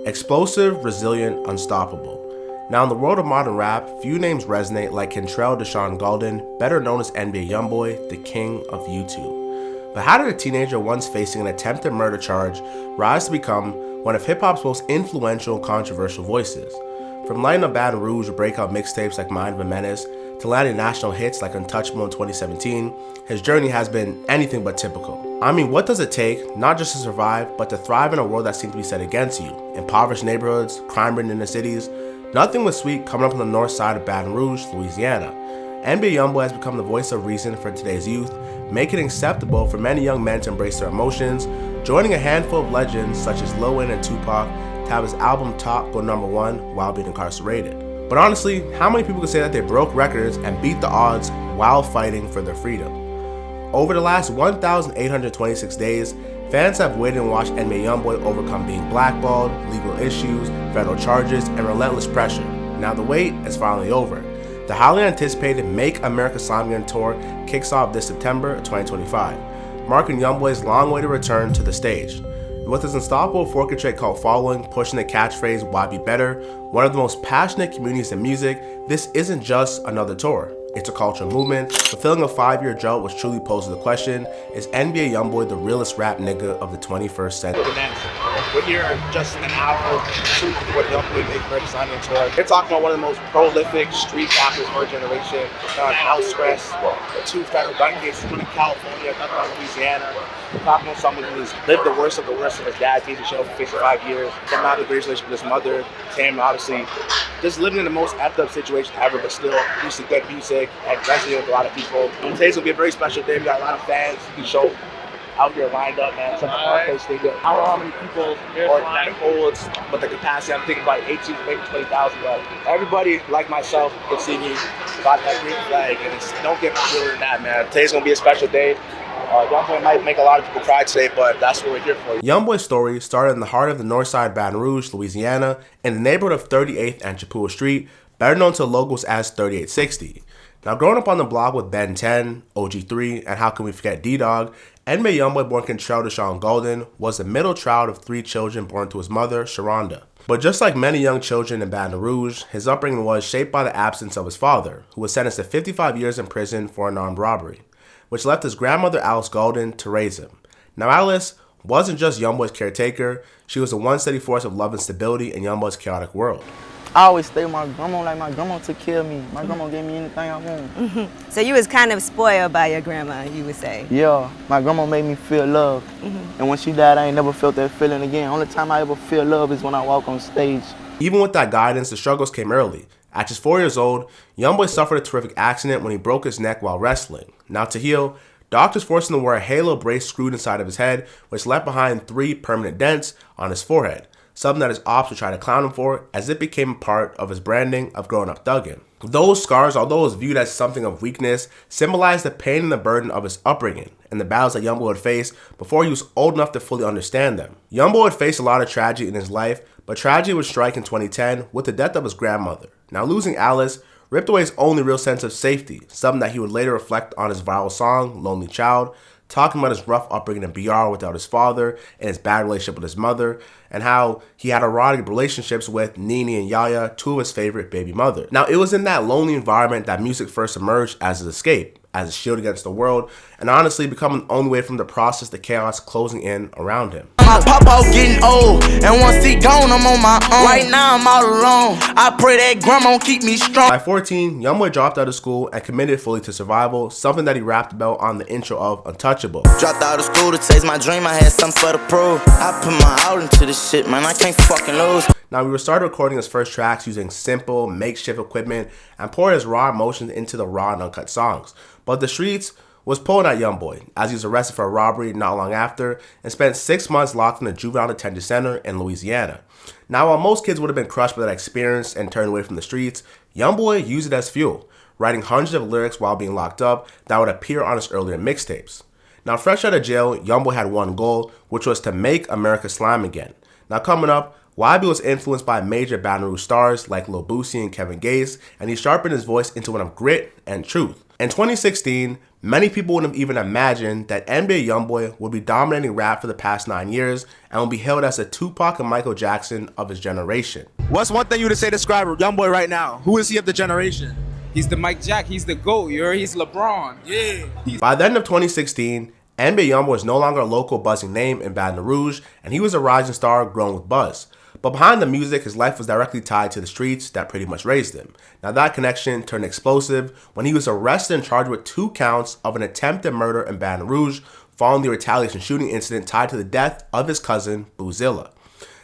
Explosive, resilient, unstoppable. Now in the world of modern rap, few names resonate like Kentrell Deshaun Golden, better known as NBA Youngboy, the king of YouTube. But how did a teenager once facing an attempted murder charge rise to become one of hip-hop's most influential and controversial voices? From lighting up Baton Rouge with breakout mixtapes like Mind of a Menace, to landing national hits like Untouchable in 2017, his journey has been anything but typical. I mean, what does it take, not just to survive, but to thrive in a world that seems to be set against you? Impoverished neighborhoods, crime-ridden inner cities. Nothing was sweet coming up on the north side of Baton Rouge, Louisiana. NBA Youngboy has become the voice of reason for today's youth, making it acceptable for many young men to embrace their emotions, joining a handful of legends such as Lil Wayne and Tupac to have his album Top go #1 while being incarcerated. But honestly, how many people can say that they broke records and beat the odds while fighting for their freedom? Over the last 1,826 days, fans have waited and watched NBA Youngboy overcome being blackballed, legal issues, federal charges, and relentless pressure. Now the wait is finally over. The highly anticipated Make America Slime Again tour kicks off this September 2025, marking Youngboy's long-awaited return to the stage. With his unstoppable 4K cult following, pushing the catchphrase, "Why be better?" one of the most passionate communities in music, this isn't just another tour. It's a cultural movement, fulfilling a 5-year drought which truly poses the question, is NBA Youngboy the realest rap nigga of the 21st century? When you're just an hour shoot what Youngboy Make America Slime Again tour, you're talking about one of the most prolific street rappers of our generation, house arrest, 2 federal gun cases, one in California, another in Louisiana. We're talking about someone who's lived the worst of the worst of his dad being in jail for 55 years, from not a great relationship with his mother, Tam, obviously, just living in the most effed up situation ever, but still producing good music and resonating with a lot of people. And today's gonna be a very special day. We got a lot of fans who can show out here lined up, man. Some of our place they do. I don't know how many people or that holds, but the capacity, I'm thinking about 18, maybe 20,000. But everybody, like myself, can see me got that green flag, and don't get more realer than that, man. Today's gonna be a special day. Youngboy might make a lot of people cry today, but that's what we're here for. Youngboy's story started in the heart of the north side of Baton Rouge, Louisiana, in the neighborhood of 38th and Chapua Street, better known to locals as 3860. Now, growing up on the block with Ben 10, OG3, and how can we forget D-Dog, NBA Youngboy, born Kentrell Deshaun Golden, was the middle child of 3 children born to his mother, Sharonda. But just like many young children in Baton Rouge, his upbringing was shaped by the absence of his father, who was sentenced to 55 years in prison for an armed robbery, which left his grandmother Alice Golden to raise him. Now Alice wasn't just Youngboy's caretaker, she was a one steady force of love and stability in Youngboy's chaotic world. I always stay with my grandma, like my grandma took care of me. My grandma gave me anything I want. So you was kind of spoiled by your grandma, you would say? Yeah, my grandma made me feel love. And when she died, I ain't never felt that feeling again. Only time I ever feel love is when I walk on stage. Even with that guidance, the struggles came early. At just 4 years old, Youngboy suffered a terrific accident when he broke his neck while wrestling. Now to heal, doctors forced him to wear a halo brace screwed inside of his head, which left behind 3 permanent dents on his forehead, something that his ops would try to clown him for as it became a part of his branding of growing up thugging. Those scars, although it was viewed as something of weakness, symbolized the pain and the burden of his upbringing and the battles that Youngboy would face before he was old enough to fully understand them. Youngboy would face a lot of tragedy in his life, but tragedy would strike in 2010 with the death of his grandmother. Now losing Alice ripped away his only real sense of safety, something that he would later reflect on his viral song, Lonely Child, talking about his rough upbringing in BR without his father and his bad relationship with his mother, and how he had erotic relationships with Nene and Yaya, 2 of his favorite baby mothers. Now, it was in that lonely environment that music first emerged as his escape, as a shield against the world, and honestly becoming the only way from the process the chaos closing in around him. My papa getting old, and once he gone, I'm on my own. Right now, I'm all alone. I pray that grandma keep me strong. By 14, Youngboy dropped out of school and committed fully to survival, something that he rapped about on the intro of Untouchable. Dropped out of school to chase my dream. I had something for the prove. I put my all into this shit, man. I can't fucking lose. Now, we started recording his first tracks using simple, makeshift equipment and poured his raw emotions into the raw and uncut songs. But the streets was pulling at Youngboy, as he was arrested for a robbery not long after and spent 6 months locked in a juvenile detention center in Louisiana. Now, while most kids would have been crushed by that experience and turned away from the streets, Youngboy used it as fuel, writing hundreds of lyrics while being locked up that would appear on his earlier mixtapes. Now, fresh out of jail, Youngboy had one goal, which was to make America slime again. Now, coming up, YB was influenced by major Baton Rouge stars like Lil Boosie and Kevin Gates, and he sharpened his voice into one of grit and truth. In 2016, many people wouldn't have even imagined that NBA Youngboy would be dominating rap for the past 9 years and will be hailed as the Tupac and Michael Jackson of his generation. What's one thing you would say describe Youngboy right now? Who is he of the generation? He's the Mike Jack. He's the GOAT. He's LeBron. Yeah. By the end of 2016, NBA Youngboy was no longer a local buzzing name in Baton Rouge, and he was a rising star growing with buzz. But behind the music, his life was directly tied to the streets that pretty much raised him. Now that connection turned explosive when he was arrested and charged with 2 counts of an attempted murder in Baton Rouge following the retaliation shooting incident tied to the death of his cousin, Boozilla.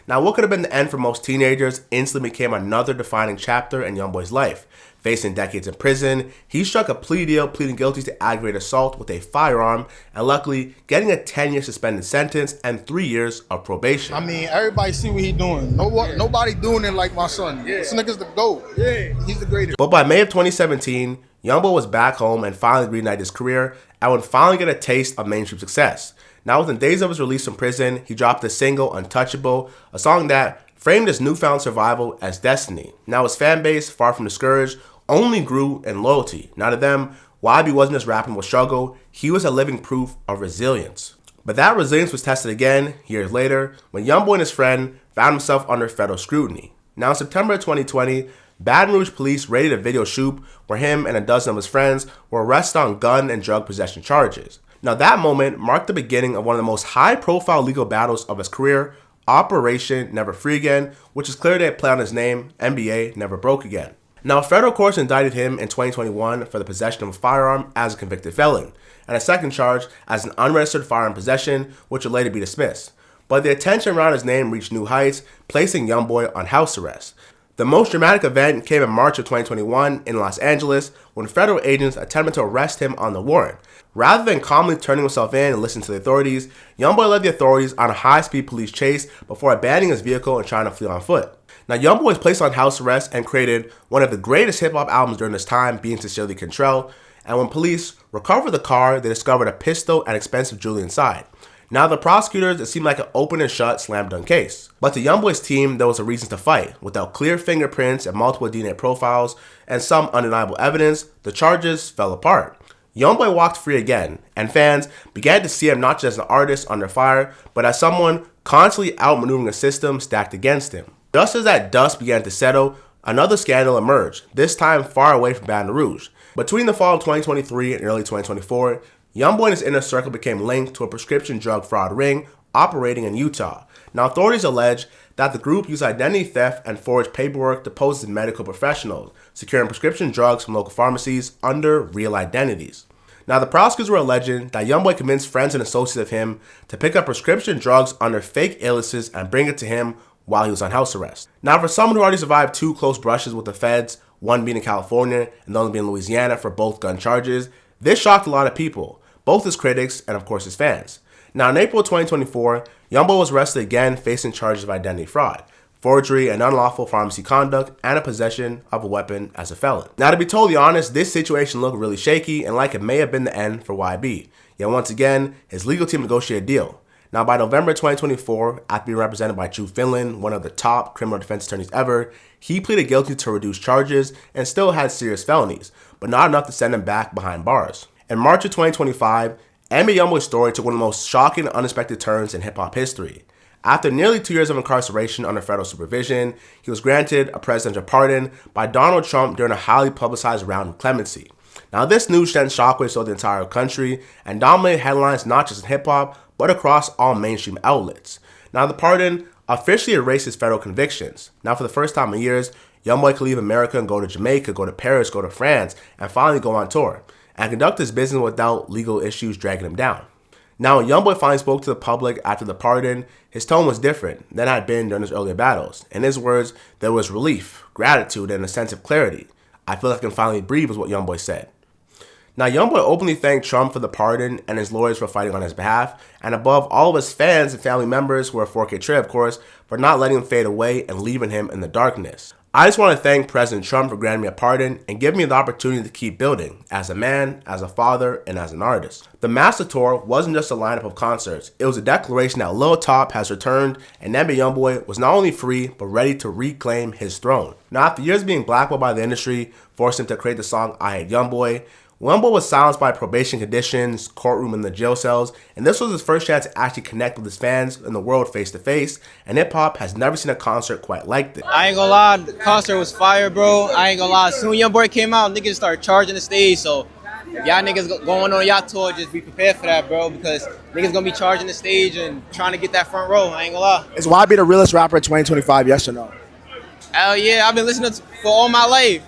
Now what could have been the end for most teenagers instantly became another defining chapter in Youngboy's life. Facing decades in prison, he struck a plea deal pleading guilty to aggravated assault with a firearm and luckily getting a 10-year suspended sentence and 3 years of probation. I mean, everybody see what he's doing. Nobody doing it like my son. Yeah. This nigga's the GOAT. Yeah. He's the greatest. But by May of 2017, Youngboy was back home and finally reignited his career and would finally get a taste of mainstream success. Now within days of his release from prison, he dropped the single Untouchable, a song that framed his newfound survival as destiny. Now his fan base, far from discouraged, only grew in loyalty. Now to them, YB wasn't just rapping with struggle, he was a living proof of resilience. But that resilience was tested again years later when Youngboy and his friend found himself under federal scrutiny. Now in September 2020, Baton Rouge police raided a video shoot where him and a dozen of his friends were arrested on gun and drug possession charges. Now that moment marked the beginning of one of the most high-profile legal battles of his career, Operation Never Free Again, which is clear to play on his name, NBA Never Broke Again. Now, federal courts indicted him in 2021 for the possession of a firearm as a convicted felon, and a second charge as an unregistered firearm possession, which would later be dismissed. But the attention around his name reached new heights, placing Youngboy on house arrest. The most dramatic event came in March of 2021 in Los Angeles when federal agents attempted to arrest him on the warrant. Rather than calmly turning himself in and listening to the authorities, Youngboy led the authorities on a high-speed police chase before abandoning his vehicle and trying to flee on foot. Now, Youngboy was placed on house arrest and created one of the greatest hip-hop albums during this time, being Sincerely Contrell, and when police recovered the car, they discovered a pistol and expensive jewelry inside. Now, the prosecutors, it seemed like an open and shut slam dunk case. But to Youngboy's team, there was a reason to fight. Without clear fingerprints and multiple DNA profiles and some undeniable evidence, the charges fell apart. Youngboy walked free again, and fans began to see him not just as an artist under fire, but as someone constantly outmaneuvering a system stacked against him. Just as that dust began to settle, another scandal emerged, this time far away from Baton Rouge. Between the fall of 2023 and early 2024, Youngboy and his inner circle became linked to a prescription drug fraud ring operating in Utah. Now, authorities allege that the group used identity theft and forged paperwork to pose as medical professionals, securing prescription drugs from local pharmacies under real identities. Now, the prosecutors were alleging that Youngboy convinced friends and associates of him to pick up prescription drugs under fake aliases and bring it to him while he was on house arrest. Now, for someone who already survived 2 close brushes with the feds, one being in California and the other being in Louisiana for both gun charges, this shocked a lot of people, both his critics and of course his fans. Now, in April 2024, Youngboy was arrested again facing charges of identity fraud, forgery and unlawful pharmacy conduct, and a possession of a weapon as a felon. Now, to be totally honest, this situation looked really shaky and like it may have been the end for YB. Yet once again, his legal team negotiated a deal. Now, by November 2024, after being represented by Drew Finland, one of the top criminal defense attorneys ever, he pleaded guilty to reduced charges and still had serious felonies, but not enough to send him back behind bars. In March of 2025, NBA Youngboy's story took one of the most shocking and unexpected turns in hip-hop history. After nearly 2 years of incarceration under federal supervision, he was granted a presidential pardon by Donald Trump during a highly publicized round of clemency. Now, this news sent shockwaves throughout the entire country and dominated headlines not just in hip-hop, but across all mainstream outlets. Now, the pardon officially erased his federal convictions. Now, for the first time in years, Youngboy could leave America and go to Jamaica, go to Paris, go to France, and finally go on tour, and conduct his business without legal issues dragging him down. Now, when Youngboy finally spoke to the public after the pardon, his tone was different than it had been during his earlier battles. In his words, there was relief, gratitude, and a sense of clarity. I feel like I can finally breathe, is what Youngboy said. Now, Youngboy openly thanked Trump for the pardon and his lawyers for fighting on his behalf, and above all of his fans and family members, who are 4K Trey, of course, for not letting him fade away and leaving him in the darkness. I just want to thank President Trump for granting me a pardon and giving me the opportunity to keep building as a man, as a father, and as an artist. The Masa tour wasn't just a lineup of concerts. It was a declaration that Lil Top has returned and NBA Youngboy was not only free, but ready to reclaim his throne. Now, after years being blackballed by the industry, forced him to create the song I Hate Youngboy, Youngboy was silenced by probation conditions, courtroom, and the jail cells, and this was his first chance to actually connect with his fans and the world face to face, and hip-hop has never seen a concert quite like this. I ain't gonna lie, the concert was fire, bro. I ain't gonna lie, as soon as Youngboy came out, niggas started charging the stage, so if y'all niggas going on y'all tour, just be prepared for that, bro, because niggas gonna be charging the stage and trying to get that front row, I ain't gonna lie. Is YB the realest rapper in 2025, yes or no? Hell yeah, I've been listening to for all my life,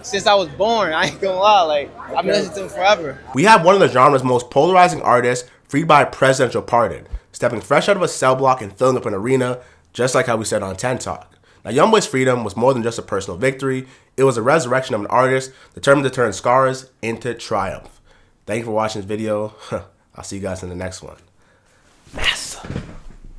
since I was born, I ain't gonna lie, like, I've been listening to him forever. We have one of the genre's most polarizing artists freed by a presidential pardon, stepping fresh out of a cell block and filling up an arena, just like how we said on 10 Talk. Now, Youngboy's freedom was more than just a personal victory, it was a resurrection of an artist determined to turn scars into triumph. Thank you for watching this video. I'll see you guys in the next one. Masa.